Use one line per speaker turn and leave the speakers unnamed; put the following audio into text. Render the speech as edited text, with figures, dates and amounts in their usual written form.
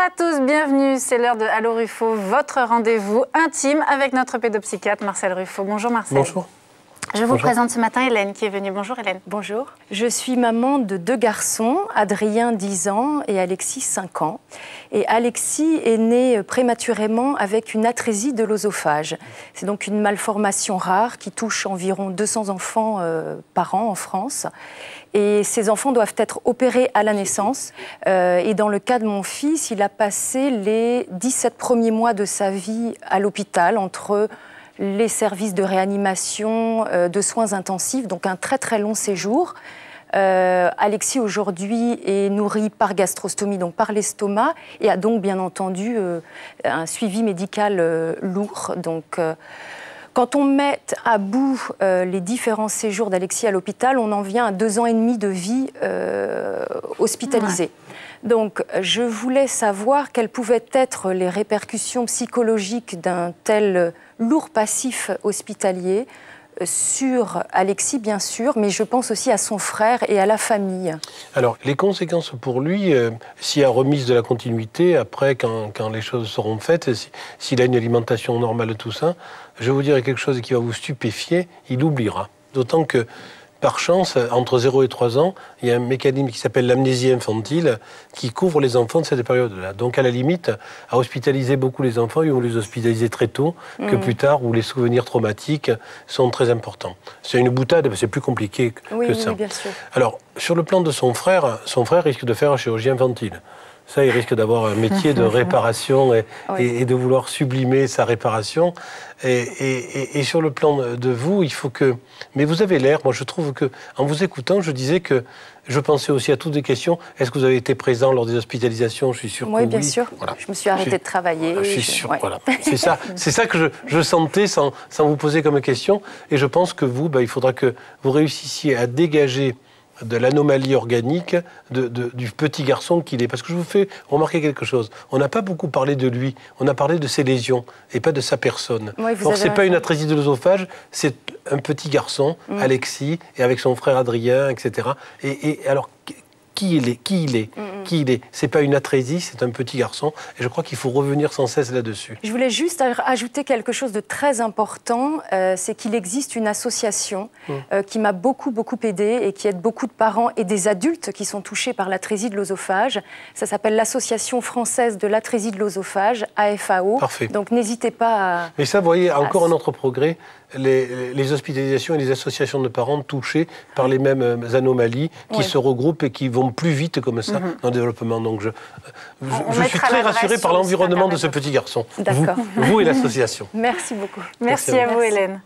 à tous, bienvenue. C'est l'heure de Allo Ruffo, votre rendez-vous intime avec notre pédopsychiatre Marcel Ruffo. Bonjour Marcel.
Bonjour.
Je vous présente ce matin Hélène qui est venue. Bonjour Hélène.
Bonjour. Je suis maman de 2 garçons, Adrien 10 ans et Alexis 5 ans. Et Alexis est né prématurément avec une atrésie de l'œsophage. C'est donc une malformation rare qui touche environ 200 enfants par an en France. Et ces enfants doivent être opérés à la naissance. Et dans le cas de mon fils, il a passé les 17 premiers mois de sa vie à l'hôpital entre les services de réanimation, de soins intensifs, donc un très très long séjour. Alexis aujourd'hui est nourri par gastrostomie, donc par l'estomac, et a donc bien entendu un suivi médical lourd. Donc, quand on met à bout les différents séjours d'Alexis à l'hôpital, on en vient à 2 ans et demi de vie hospitalisée. Ouais. Donc, je voulais savoir quelles pouvaient être les répercussions psychologiques d'un tel lourd passif hospitalier sur Alexis, bien sûr, mais je pense aussi à son frère et à la famille.
Alors, les conséquences pour lui, s'il y a remise de la continuité, après, quand les choses seront faites, s'il a une alimentation normale, tout ça, je vais vous dire quelque chose qui va vous stupéfier, il oubliera. D'autant que, par chance, entre 0 et 3 ans, il y a un mécanisme qui s'appelle l'amnésie infantile qui couvre les enfants de cette période-là. Donc, à la limite, à hospitaliser beaucoup les enfants, ils vont les hospitaliser très tôt que plus tard, où les souvenirs traumatiques sont très importants. C'est une boutade, c'est plus compliqué que ça.
Oui, bien sûr.
Alors, sur le plan de son frère risque de faire chirurgie infantile. Ça, il risque d'avoir un métier de réparation et de vouloir sublimer sa réparation. Et sur le plan de vous, il faut que... Mais vous avez l'air, moi je trouve que, en vous écoutant, je disais que je pensais aussi à toutes les questions. Est-ce que vous avez été présent lors des hospitalisations? Je suis sûr que oui.
Oui, bien sûr. Voilà. Je me suis arrêtée de travailler.
Je suis sûr, voilà. C'est ça que je sentais sans vous poser comme question. Et je pense que vous, il faudra que vous réussissiez à dégager de l'anomalie organique du petit garçon qu'il est. Parce que je vous fais remarquer quelque chose. On n'a pas beaucoup parlé de lui. On a parlé de ses lésions et pas de sa personne.
Oui,
donc, c'est pas une atrésie de l'œsophage, c'est un petit garçon, Alexis, et avec son frère Adrien, etc. Et alors, qui il est. C'est pas une atrésie, c'est un petit garçon. Et je crois qu'il faut revenir sans cesse là-dessus.
Je voulais juste ajouter quelque chose de très important. C'est qu'il existe une association qui m'a beaucoup aidée et qui aide beaucoup de parents et des adultes qui sont touchés par l'atrésie de l'œsophage. Ça s'appelle l'Association française de l'atrésie de l'œsophage, AFAO.
Parfait.
Donc n'hésitez pas à...
Mais ça, vous voyez, encore un autre progrès. Les hospitalisations et les associations de parents touchés par les mêmes anomalies qui se regroupent et qui vont plus vite comme ça dans le développement. Donc je suis très rassuré par l'environnement de ce petit garçon.
D'accord.
Vous et l'association.
Merci beaucoup.
Merci à vous Hélène.